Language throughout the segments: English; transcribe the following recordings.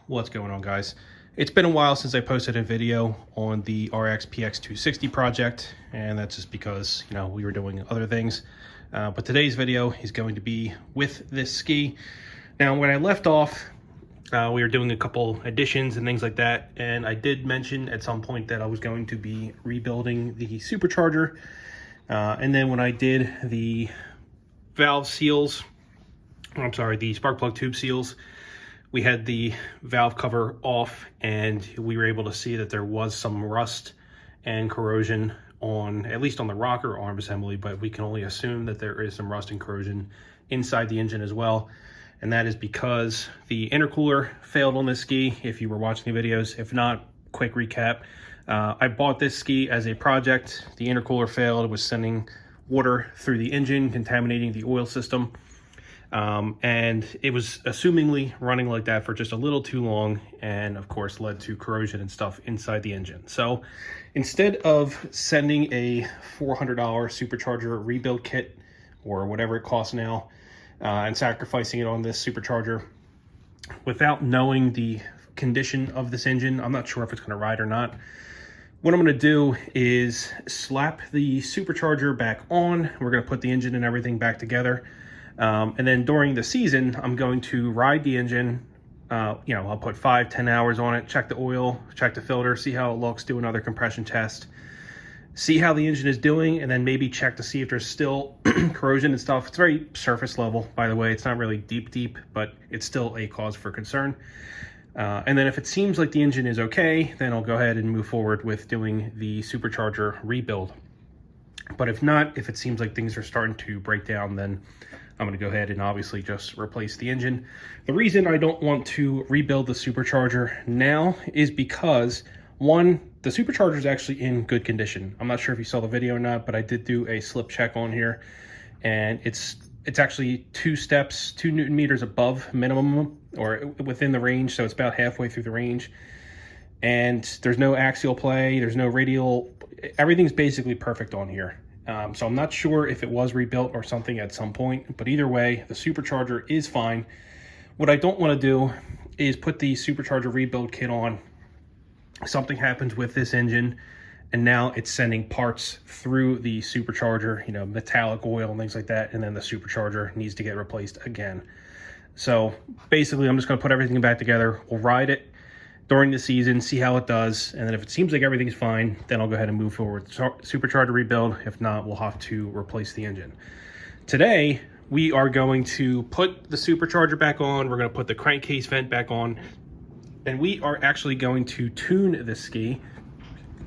What's going on, guys? It's been a while since I posted a video on the RXPX 260 project, and that's just because, we were doing other things. But today's video is going to be with this ski. Now, when I left off, we were doing a couple additions and things like that, and I did mention at some point that I was going to be rebuilding the Supercharger. And then when I did the valve seals, the spark plug tube seals, we had the valve cover off, and we were able to see that there was some rust and corrosion on, at least on the rocker arm assembly, but we can only assume that there is some rust and corrosion inside the engine as well. And that is because the intercooler failed on this ski, if you were watching the videos. If not, quick recap. I bought this ski as a project. The intercooler failed. It was sending water through the engine, contaminating the oil system. And it was assumingly running like that for just a little too long, and of course led to corrosion and stuff inside the engine. So instead of sending a $400 Supercharger rebuild kit or whatever it costs now, and sacrificing it on this Supercharger without knowing the condition of this engine, I'm not sure if it's going to ride or not. What I'm going to do is slap the Supercharger back on. We're going to put the engine and everything back together. And then during the season, I'm going to ride the engine. I'll put 5-10 hours on it, check the oil, check the filter, see how it looks, do another compression test, see how the engine is doing, and then maybe check to see if there's still corrosion and stuff. It's very surface level, by the way. It's not really deep, but it's still a cause for concern. And then if it seems like the engine is okay, then I'll go ahead and move forward with doing the Supercharger rebuild. But if not, if it seems like things are starting to break down, then I'm going to go ahead and obviously just replace the engine. The reason I don't want to rebuild the Supercharger now is because, one, the Supercharger is actually in good condition. I'm not sure if you saw the video or not, but I did do a slip check on here, and it's actually 2 steps, 2 Newton meters above minimum, or within the range, so it's about halfway through the range. And there's no axial play, there's no radial, everything's basically perfect on here. So I'm not sure if it was rebuilt or something at some point, but either way, the Supercharger is fine. What I don't want to do is put the Supercharger rebuild kit on. Something happens with this engine, and now it's sending parts through the Supercharger, metallic oil and things like that, and then the Supercharger needs to get replaced again. So basically, I'm just going to put everything back together. We'll ride it during the season, see how it does, and then if it seems like everything's fine, then I'll go ahead and move forward with Supercharger rebuild. If not, we'll have to replace the engine. Today, we are going to put the Supercharger back on, we're going to put the crankcase vent back on, and we are actually going to tune this ski.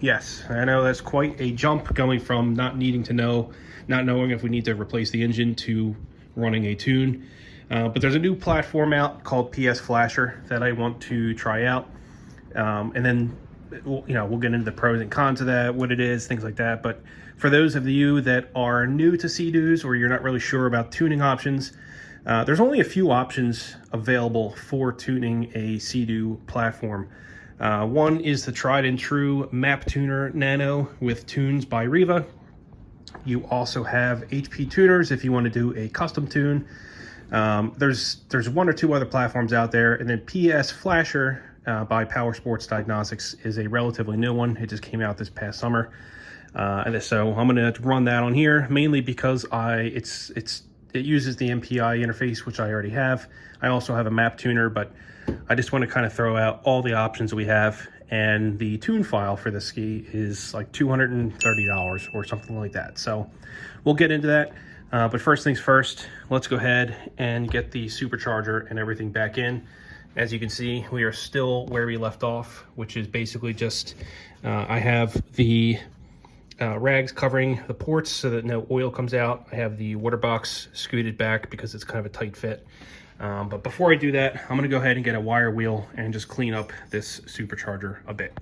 Yes, I know that's quite a jump going from not knowing if we need to replace the engine to running a tune. But there's a new platform out called PSFlasher that I want to try out. And then, we'll get into the pros and cons of that, what it is, things like that. But for those of you that are new to SeaDoos, or you're not really sure about tuning options, there's only a few options available for tuning a SeaDoo platform. One is the tried and true Map Tuner Nano with tunes by Riva. You also have HP tuners if you want to do a custom tune. There's 1 or 2 other platforms out there, and then PSFlasher by Power Sports Diagnostics is a relatively new one. It just came out this past summer, and so I'm going to run that on here mainly because it uses the MPI interface, which I already have. I also have a map tuner, but I just want to kind of throw out all the options we have, and the tune file for the ski is like $230 or something like that. So we'll get into that. But first things first, let's go ahead and get the Supercharger and everything back in. As you can see, we are still where we left off, which is basically just, I have the rags covering the ports so that no oil comes out. I have the water box scooted back because it's kind of a tight fit. But before I do that, I'm gonna go ahead and get a wire wheel and just clean up this Supercharger a bit.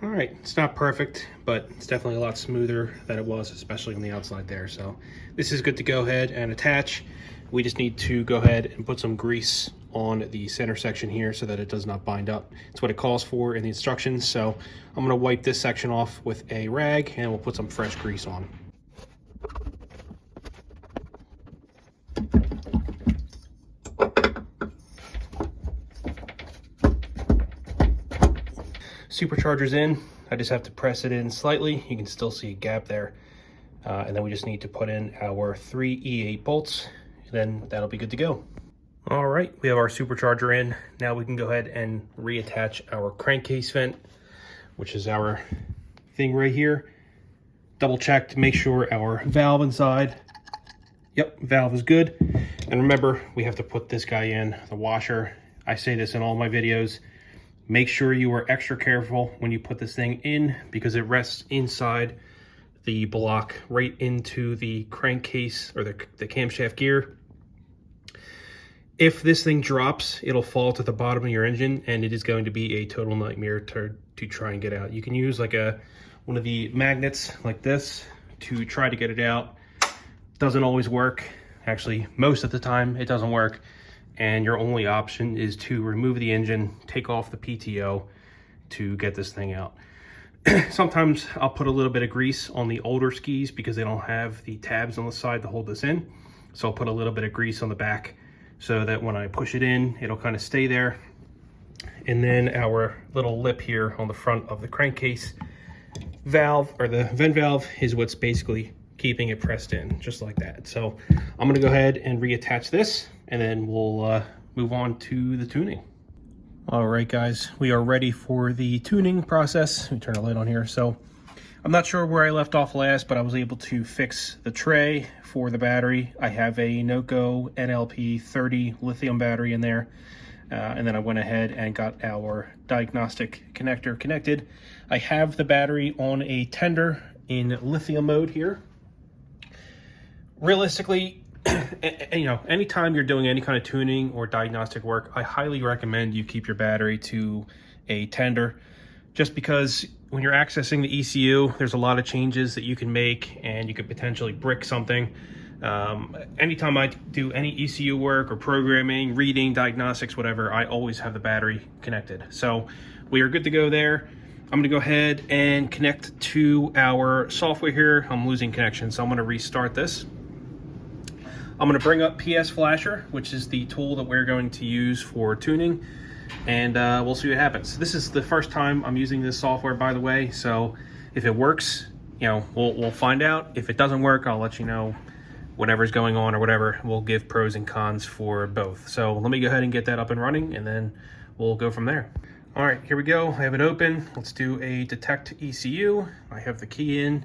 All right, it's not perfect, but it's definitely a lot smoother than it was, especially on the outside there. So this is good to go ahead and attach. We just need to go ahead and put some grease on the center section here so that it does not bind up. It's what it calls for in the instructions. So I'm gonna wipe this section off with a rag, and we'll put some fresh grease on. Supercharger's in. I just have to press it in slightly. You can still see a gap there. And then we just need to put in our 3 E8 bolts, and then that'll be good to go. All right, we have our supercharger in. Now we can go ahead and reattach our crankcase vent, which is our thing right here. Double check to make sure our valve inside, yep, valve is good. And remember, we have to put this guy in, the washer. I say this in all my videos. Make sure you are extra careful when you put this thing in, because it rests inside the block right into the crankcase or the camshaft gear. If this thing drops, it'll fall to the bottom of your engine, and it is going to be a total nightmare to try and get out. You can use like one of the magnets like this to try to get it out. Doesn't always work. Actually, most of the time it doesn't work, and your only option is to remove the engine, take off the PTO to get this thing out. Sometimes I'll put a little bit of grease on the older skis because they don't have the tabs on the side to hold this in. So I'll put a little bit of grease on the back so that when I push it in, it'll kind of stay there. And then our little lip here on the front of the crankcase valve, or the vent valve, is what's basically keeping it pressed in, just like that. So I'm gonna go ahead and reattach this, and then we'll move on to the tuning. All right, guys, we are ready for the tuning process. Let me turn the light on here. So I'm not sure where I left off last, but I was able to fix the tray for the battery. I have a Noco NLP30 lithium battery in there. And then I went ahead and got our diagnostic connector connected. I have the battery on a tender in lithium mode here. Realistically, you know, anytime you're doing any kind of tuning or diagnostic work, I highly recommend you keep your battery to a tender, just because when you're accessing the ECU, there's a lot of changes that you can make, and you could potentially brick something. Anytime I do any ECU work or programming, reading, diagnostics, whatever, I always have the battery connected. So we are good to go there. I'm gonna go ahead and connect to our software here. I'm losing connection, so I'm gonna restart this. I'm gonna bring up PSFlasher, which is the tool that we're going to use for tuning, and we'll see what happens. This is the first time I'm using this software, by the way, so if it works, you know, we'll find out. If it doesn't work, I'll let you know. Whatever's going on or whatever, we'll give pros and cons for both. So let me go ahead and get that up and running, and then we'll go from there. All right, here we go. I have it open. Let's do a detect ECU. I have the key in,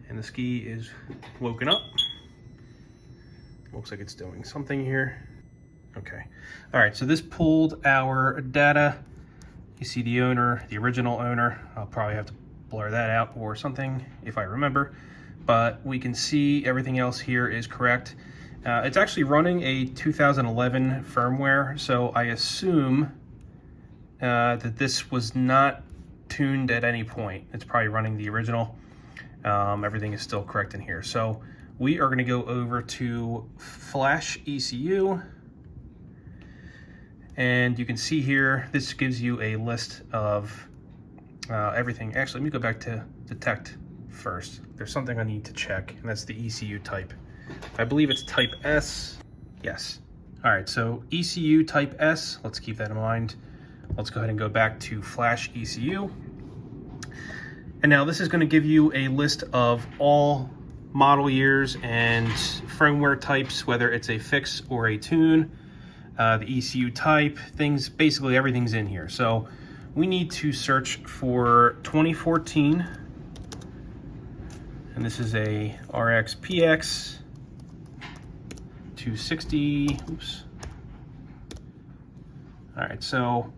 and the ski is woken up. Looks like it's doing something here. Okay. All right, so this pulled our data. You see the owner, the original owner. I'll probably have to blur that out or something if I remember. But we can see everything else here is correct. It's actually running a 2011 firmware, so I assume that this was not tuned at any point. It's probably running the original. Everything is still correct in here. So we are gonna go over to Flash ECU, and you can see here, this gives you a list of everything. Actually, let me go back to detect first. There's something I need to check, and that's the ECU type. I believe it's type S. Yes. All right, so ECU type S, let's keep that in mind. Let's go ahead and go back to Flash ECU. And now this is going to give you a list of all model years and firmware types, whether it's a fix or a tune, the ECU type, things, basically everything's in here. So we need to search for 2014. And this is a RXPX 260, oops. All right, so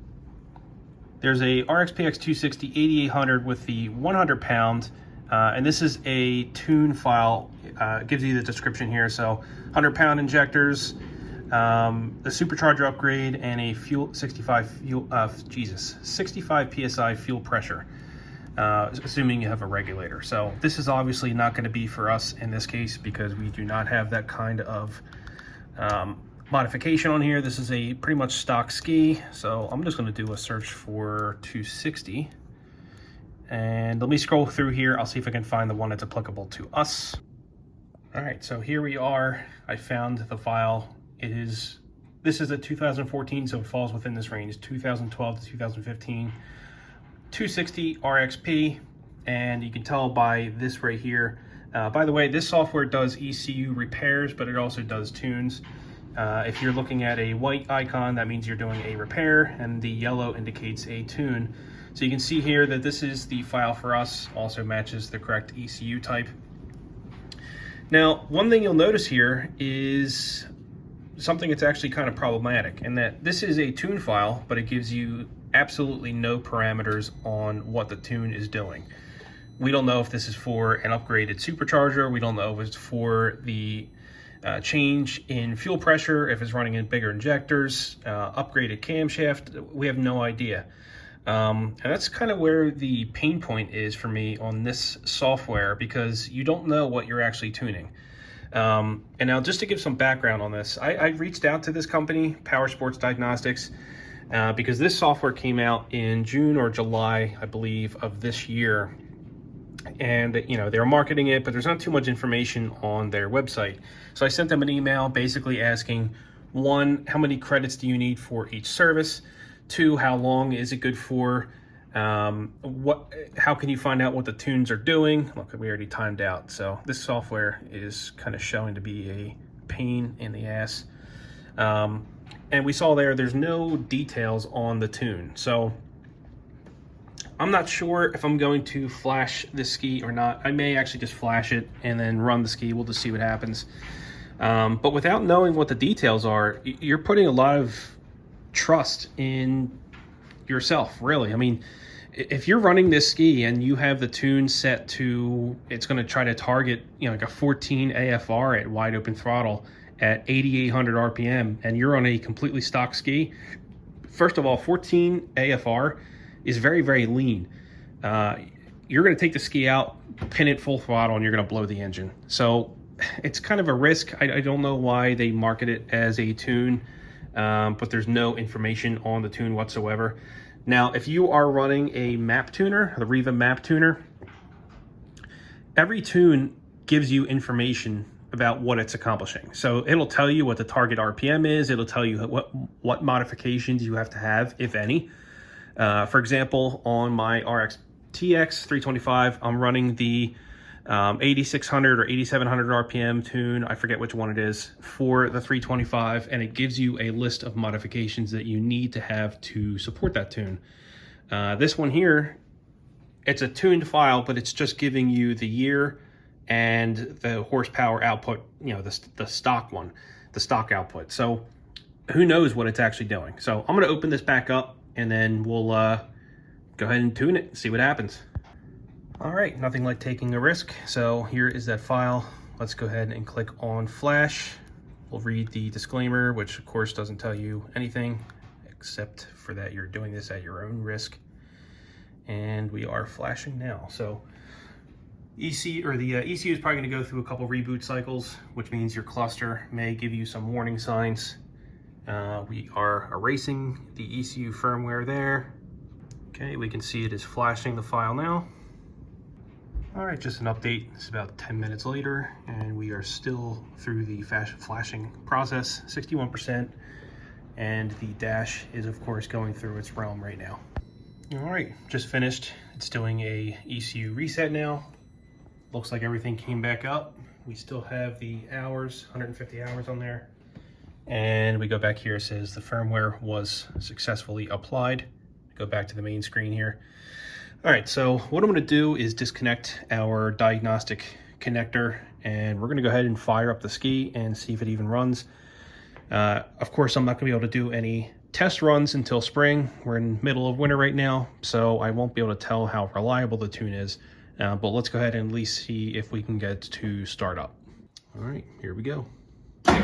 there's a RXPX 260 8800 with the 100 pound, and this is a tune file. It gives you the description here. So 100 pound injectors, the supercharger upgrade, and a 65 PSI fuel pressure. Assuming you have a regulator. So this is obviously not going to be for us in this case because we do not have that kind of modification on here. This is a pretty much stock ski. So I'm just going to do a search for 260. And let me scroll through here. I'll see if I can find the one that's applicable to us. All right, so here we are. I found the file. This is a 2014, so it falls within this range, 2012 to 2015. 260 RXP, and you can tell by this right here. By the way, this software does ECU repairs, but it also does tunes. If you're looking at a white icon, that means you're doing a repair, and the yellow indicates a tune. So you can see here that this is the file for us, also matches the correct ECU type. Now, one thing you'll notice here is something that's actually kind of problematic, in that this is a tune file, but it gives you absolutely no parameters on what the tune is doing. We don't know if this is for an upgraded supercharger. We don't know if it's for the change in fuel pressure, if it's running in bigger injectors, upgraded camshaft. We have no idea. And that's kind of where the pain point is for me on this software, because you don't know what you're actually tuning. And now, just to give some background on this, I reached out to this company, Power Sports Diagnostics, because this software came out in June or July, I believe, of this year. And, you know, they're marketing it, but there's not too much information on their website. So I sent them an email basically asking, 1, how many credits do you need for each service? 2, how long is it good for? How can you find out what the tunes are doing? Look, we already timed out. So this software is kind of showing to be a pain in the ass. And we saw there's no details on the tune. So I'm not sure if I'm going to flash this ski or not. I may actually just flash it and then run the ski. We'll just see what happens. But without knowing what the details are, you're putting a lot of trust in yourself, really. I mean, if you're running this ski and you have the tune set to, it's going to try to target, you know, like a 14 AFR at wide open throttle at 8,800 RPM, and you're on a completely stock ski, first of all, 14 AFR is very, very lean. You're going to take the ski out, pin it full throttle, and you're going to blow the engine. So it's kind of a risk. I don't know why they market it as a tune, but there's no information on the tune whatsoever. Now, if you are running a map tuner, the Riva map tuner, every tune gives you information about what it's accomplishing. So it'll tell you what the target RPM is. It'll tell you what modifications you have to have, if any. For example, on my RXPX 325, I'm running the 8600 or 8700 RPM tune. I forget which one it is for the 325, and it gives you a list of modifications that you need to have to support that tune. This one here, it's a tuned file, but it's just giving you the year and the horsepower output, you know, the stock one, the stock output. So who knows what it's actually doing. So I'm going to open this back up, and then we'll go ahead and tune it and see what happens. All right, nothing like taking a risk. So here is that file. Let's go ahead and click on flash. We'll read the disclaimer, which of course doesn't tell you anything except for that you're doing this at your own risk. And we are flashing now. So the ECU is probably going to go through a couple reboot cycles, which means your cluster may give you some warning signs. We are erasing the ECU firmware there. Okay, we can see it is flashing the file now. All right, just an update. It's about 10 minutes later, and we are still through the flashing process, 61%, and the dash is, of course, going through its realm right now. All right, just finished. It's doing a ECU reset now. Looks like everything came back up. We still have the hours, 150 hours on there. And we go back here, it says the firmware was successfully applied. Go back to the main screen here. All right, so what I'm gonna do is disconnect our diagnostic connector, and we're gonna go ahead and fire up the ski and see if it even runs. Of course, I'm not gonna be able to do any test runs until spring. We're in the middle of winter right now, so I won't be able to tell how reliable the tune is. But let's go ahead and at least see if we can get to start up. All right, here we go. All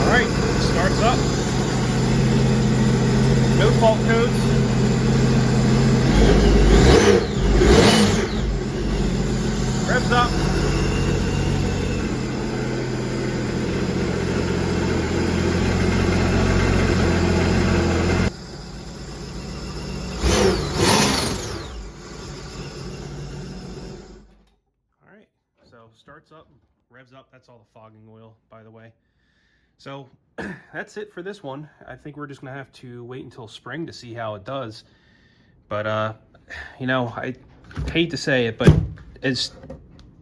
right, starts up. No fault codes. Revs up. Starts up, revs up. That's all the fogging oil, by the way. So that's it for this one. I think we're just gonna have to wait until spring to see how it does. But you know, I hate to say it, but as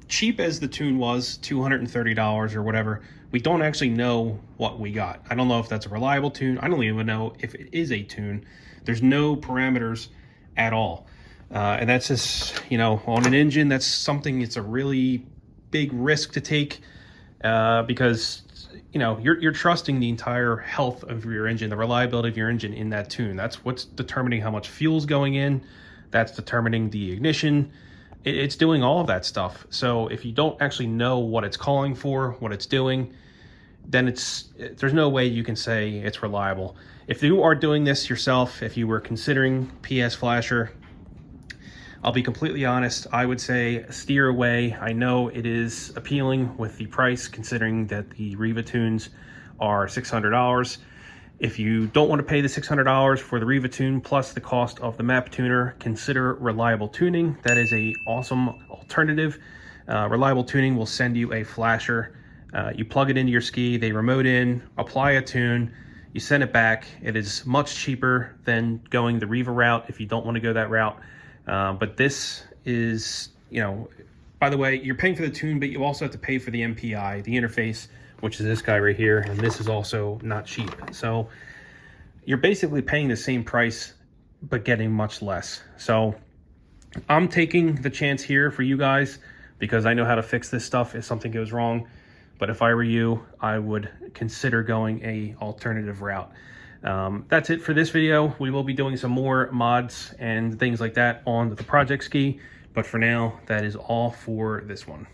cheap as the tune was, $230 or whatever, we don't actually know what we got. I don't know if that's a reliable tune. I don't even know if it is a tune. There's no parameters at all. And that's just, you know, on an engine, that's something, it's a really big risk to take because, you know, you're trusting the entire health of your engine, the reliability of your engine in that tune. That's what's determining how much fuel's going in. That's determining the ignition. It's doing all of that stuff. So if you don't actually know what it's calling for, what it's doing, then there's no way you can say it's reliable. If you are doing this yourself, if you were considering PSFlasher, I'll be completely honest, I would say steer away. I know it is appealing with the price, considering that the Riva tunes are $600. If you don't want to pay the $600 for the Riva tune plus the cost of the map tuner, consider Reliable Tuning. That is an awesome alternative. Reliable Tuning will send you a flasher. You plug it into your ski, they remote in, apply a tune, you send it back. It is much cheaper than going the Riva route if you don't want to go that route. But this is, you know, by the way, you're paying for the tune, but you also have to pay for the MPI, the interface, which is this guy right here, and this is also not cheap. So you're basically paying the same price, but getting much less. So I'm taking the chance here for you guys because I know how to fix this stuff if something goes wrong. But if I were you, I would consider going a alternative route. That's it for this video. We will be doing some more mods and things like that on the project ski. But for now, that is all for this one.